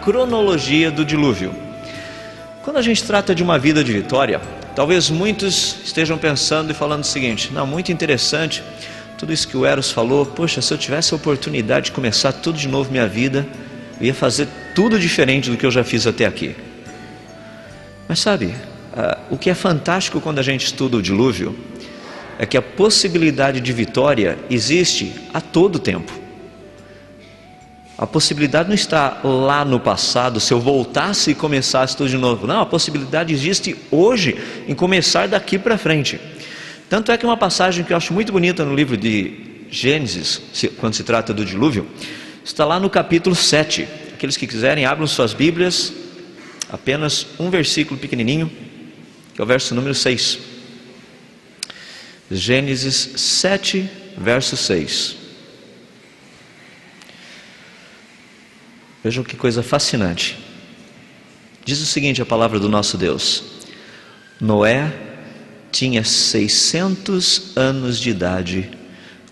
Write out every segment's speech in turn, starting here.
cronologia do dilúvio. Quando a gente trata de uma vida de vitória, talvez muitos estejam pensando e falando o seguinte: não, muito interessante tudo isso que o Eros falou. Poxa, se eu tivesse a oportunidade de começar tudo de novo minha vida, eu ia fazer tudo diferente do que eu já fiz até aqui. Mas sabe, o que é fantástico quando a gente estuda o dilúvio é que a possibilidade de vitória existe a todo tempo. A possibilidade não está lá no passado, se eu voltasse e começasse tudo de novo. Não, a possibilidade existe hoje, em começar daqui para frente. Tanto é que uma passagem que eu acho muito bonita no livro de Gênesis, quando se trata do dilúvio, está lá no capítulo 7. Aqueles que quiserem, abram suas Bíblias, apenas um versículo pequenininho, que é o verso número 6. Gênesis 7, verso 6. Vejam que coisa fascinante. Diz o seguinte a palavra do nosso Deus: Noé tinha 600 anos de idade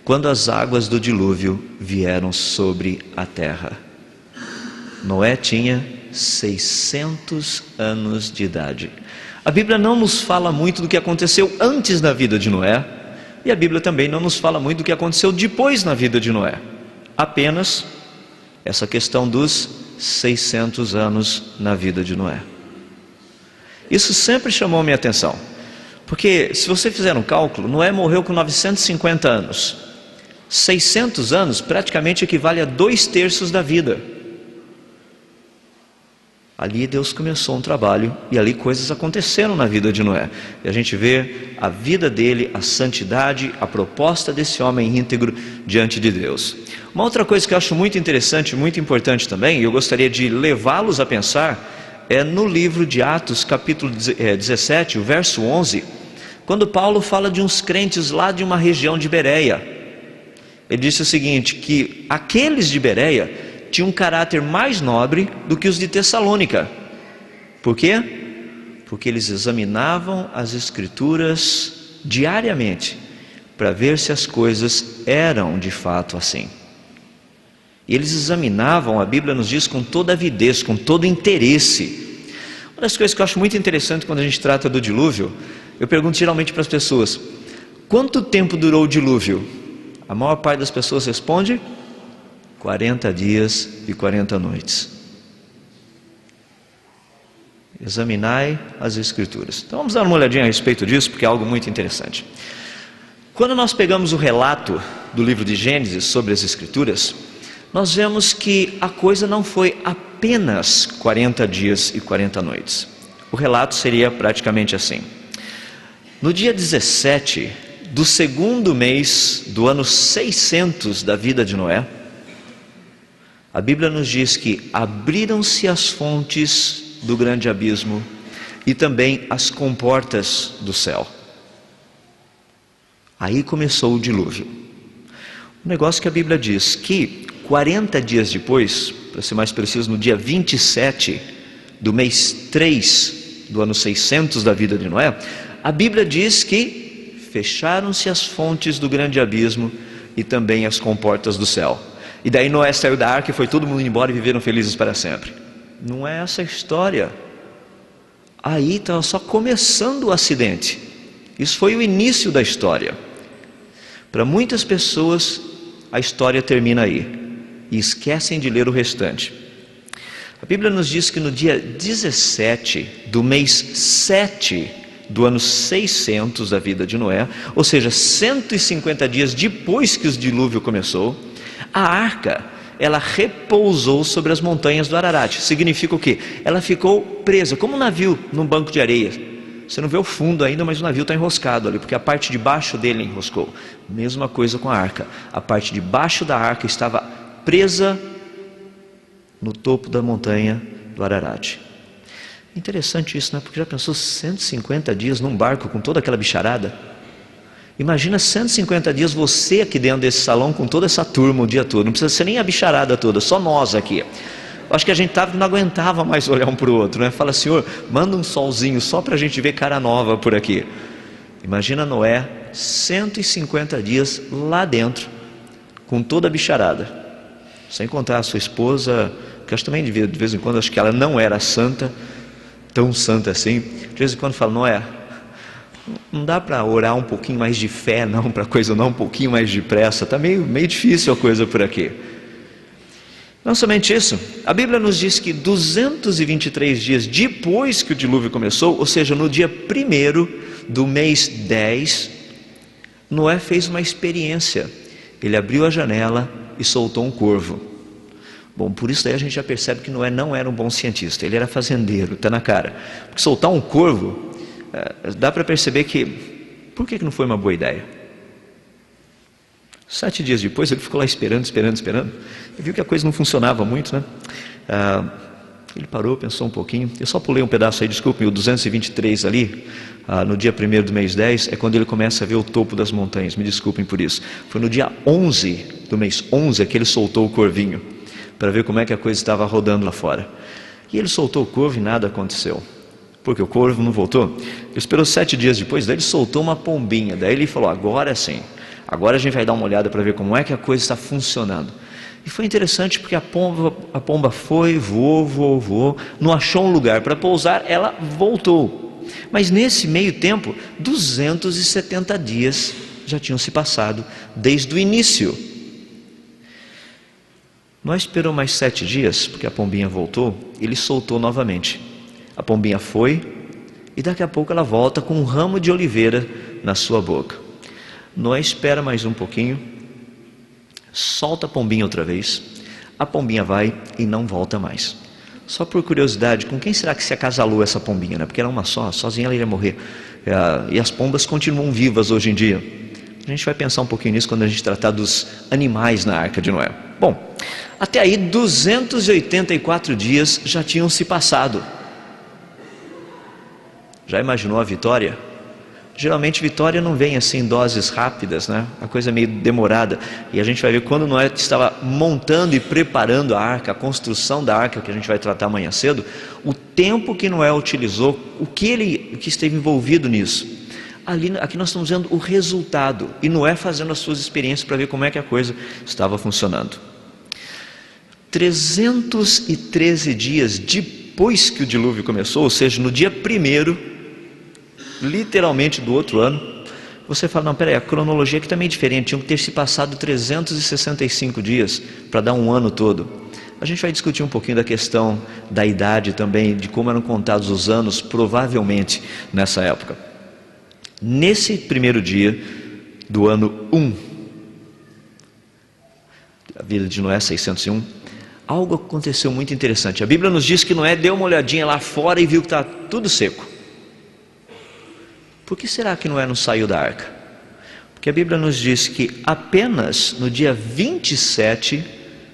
quando as águas do dilúvio vieram sobre a terra. Noé tinha 600 anos de idade. A Bíblia não nos fala muito do que aconteceu antes da vida de Noé, e a Bíblia também não nos fala muito do que aconteceu depois na vida de Noé. Apenas essa questão dos 600 anos na vida de Noé. Isso sempre chamou minha atenção, porque se você fizer um cálculo, Noé morreu com 950 anos. 600 anos praticamente equivale a 2/3 da vida. Ali Deus começou um trabalho e ali coisas aconteceram na vida de Noé. E a gente vê a vida dele, a santidade, a proposta desse homem íntegro diante de Deus. Uma outra coisa que eu acho muito interessante, muito importante também, e eu gostaria de levá-los a pensar, é no livro de Atos, capítulo 17, o verso 11, quando Paulo fala de uns crentes lá de uma região de Bereia. Ele disse o seguinte, que aqueles de Bereia tinha um caráter mais nobre do que os de Tessalônica. Por quê? Porque eles examinavam as Escrituras diariamente para ver se as coisas eram de fato assim. E eles examinavam, a Bíblia nos diz, com toda avidez, com todo interesse. Uma das coisas que eu acho muito interessante quando a gente trata do dilúvio, eu pergunto geralmente para as pessoas: quanto tempo durou o dilúvio? A maior parte das pessoas responde: 40 dias e 40 noites. Examinai as Escrituras. Então vamos dar uma olhadinha a respeito disso, porque é algo muito interessante. Quando nós pegamos o relato do livro de Gênesis sobre as Escrituras, nós vemos que a coisa não foi apenas 40 dias e 40 noites. O relato seria praticamente assim: no dia 17 do segundo mês do ano 600 da vida de Noé, a Bíblia nos diz que abriram-se as fontes do grande abismo e também as comportas do céu. Aí começou o dilúvio. O negócio que a Bíblia diz que 40 dias depois, para ser mais preciso, no dia 27 do mês 3 do ano 600 da vida de Noé, a Bíblia diz que fecharam-se as fontes do grande abismo e também as comportas do céu. E daí Noé saiu da arca e foi todo mundo embora e viveram felizes para sempre. Não é essa a história. Aí estava só começando o acidente. Isso foi o início da história. Para muitas pessoas, a história termina aí e esquecem de ler o restante. A Bíblia nos diz que no dia 17 do mês 7 do ano 600 da vida de Noé, ou seja, 150 dias depois que o dilúvio começou, a arca, ela repousou sobre as montanhas do Ararat. Significa o quê? Ela ficou presa, como um navio num banco de areia. Você não vê o fundo ainda, mas o navio está enroscado ali, porque a parte de baixo dele enroscou. Mesma coisa com a arca. A parte de baixo da arca estava presa no topo da montanha do Ararat. Interessante isso, né? Porque já pensou 150 dias num barco com toda aquela bicharada? Imagina 150 dias você aqui dentro desse salão com toda essa turma o dia todo. Não precisa ser nem a bicharada toda, só nós aqui. Acho que a gente não aguentava mais olhar um para o outro, né? Fala: Senhor, manda um solzinho só para a gente ver cara nova por aqui. Imagina Noé, 150 dias lá dentro, com toda a bicharada. Sem contar a sua esposa porque acho também de vez em quando, acho que ela não era santa, tão santa assim. De vez em quando fala, Noé, não dá para orar um pouquinho mais de fé não, para a coisa não um pouquinho mais depressa, está meio difícil a coisa por aqui. Não somente isso, a Bíblia nos diz que 223 dias depois que o dilúvio começou, ou seja, no dia 1º do mês 10, Noé fez uma experiência. Ele abriu a janela e soltou um corvo. Bom, por isso daí a gente já percebe que Noé não era um bom cientista, ele era fazendeiro, está na cara. Porque soltar um corvo, dá para perceber que, por que não foi uma boa ideia? 7 dias depois ele ficou lá esperando, e viu que a coisa não funcionava muito, né? Ele parou, pensou um pouquinho. Eu só pulei um pedaço aí, desculpe, o 223 ali, no dia 1º do mês 10, é quando ele começa a ver o topo das montanhas, me desculpem por isso. Foi no dia 11 do mês 11 que ele soltou o corvinho, para ver como é que a coisa estava rodando lá fora. E ele soltou o corvo e nada aconteceu. Porque o corvo não voltou. Ele esperou 7 dias depois, daí ele soltou uma pombinha. Daí ele falou, agora sim, agora a gente vai dar uma olhada para ver como é que a coisa está funcionando. E foi interessante porque a pomba foi, voou, não achou um lugar para pousar, ela voltou. Mas nesse meio tempo, 270 dias já tinham se passado desde o início. Noé esperou mais 7 dias, porque a pombinha voltou, ele soltou novamente. A pombinha foi, e daqui a pouco ela volta com um ramo de oliveira na sua boca. Noé espera mais um pouquinho, solta a pombinha outra vez, a pombinha vai e não volta mais. Só por curiosidade, com quem será que se acasalou essa pombinha, né? Porque era uma só, sozinha ela iria morrer. E as pombas continuam vivas hoje em dia. A gente vai pensar um pouquinho nisso quando a gente tratar dos animais na Arca de Noé. Bom, até aí 284 dias já tinham se passado. Já imaginou a vitória? Geralmente vitória não vem assim em doses rápidas, né? A coisa é meio demorada. E a gente vai ver quando Noé estava montando e preparando a arca, a construção da arca, que a gente vai tratar amanhã cedo, o tempo que Noé utilizou, o que esteve envolvido nisso. Aqui nós estamos vendo o resultado, e Noé fazendo as suas experiências para ver como é que a coisa estava funcionando. 313 dias depois que o dilúvio começou, ou seja, no dia 1º, literalmente do outro ano, você fala, não, peraí, a cronologia aqui também é diferente, tinham que ter se passado 365 dias para dar um ano todo. A gente vai discutir um pouquinho da questão da idade também, de como eram contados os anos, provavelmente, nessa época. Nesse 1º dia do ano 1, a vida de Noé 601, algo aconteceu muito interessante. A Bíblia nos diz que Noé deu uma olhadinha lá fora e viu que está tudo seco. Por que será que Noé não saiu da arca? Porque a Bíblia nos diz que apenas no dia 27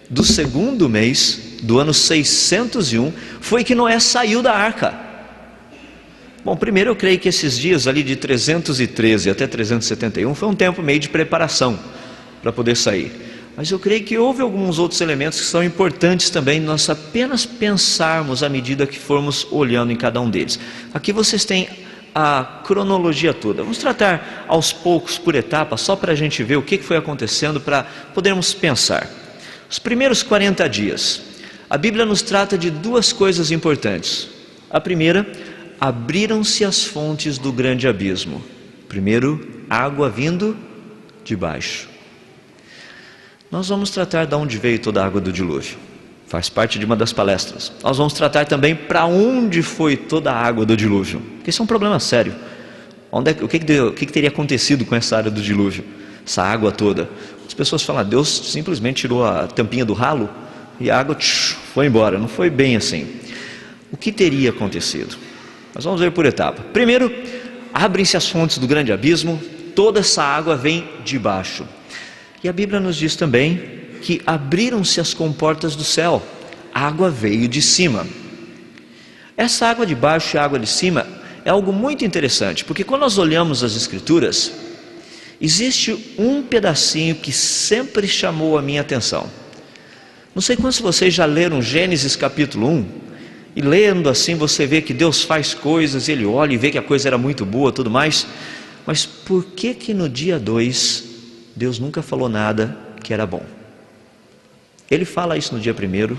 do 2º mês do ano 601 foi que Noé saiu da arca. Bom, primeiro eu creio que esses dias ali de 313 até 371 foi um tempo meio de preparação para poder sair. Mas eu creio que houve alguns outros elementos que são importantes também, nós apenas pensarmos à medida que formos olhando em cada um deles. Aqui vocês têm a cronologia toda. Vamos tratar aos poucos, por etapas, só para a gente ver o que foi acontecendo, para podermos pensar. Os primeiros 40 dias, a Bíblia nos trata de 2 coisas importantes. A primeira, abriram-se as fontes do grande abismo. Primeiro, água vindo de baixo. Nós vamos tratar de onde veio toda a água do dilúvio. Faz parte de uma das palestras. Nós vamos tratar também para onde foi toda a água do dilúvio. Porque isso é um problema sério. O que teria acontecido com essa área do dilúvio? Essa água toda. As pessoas falam, Deus simplesmente tirou a tampinha do ralo e a água foi embora. Não foi bem assim. O que teria acontecido? Nós vamos ver por etapa. Primeiro, abrem-se as fontes do grande abismo. Toda essa água vem de baixo. E a Bíblia nos diz também que abriram-se as comportas do céu, a água veio de cima. Essa água de baixo e a água de cima é algo muito interessante, porque quando nós olhamos as Escrituras, existe um pedacinho que sempre chamou a minha atenção. Não sei quantos de vocês já leram Gênesis capítulo 1, e lendo assim você vê que Deus faz coisas, Ele olha e vê que a coisa era muito boa, tudo mais, mas por que no dia 2, Deus nunca falou nada que era bom? Ele fala isso no dia 1,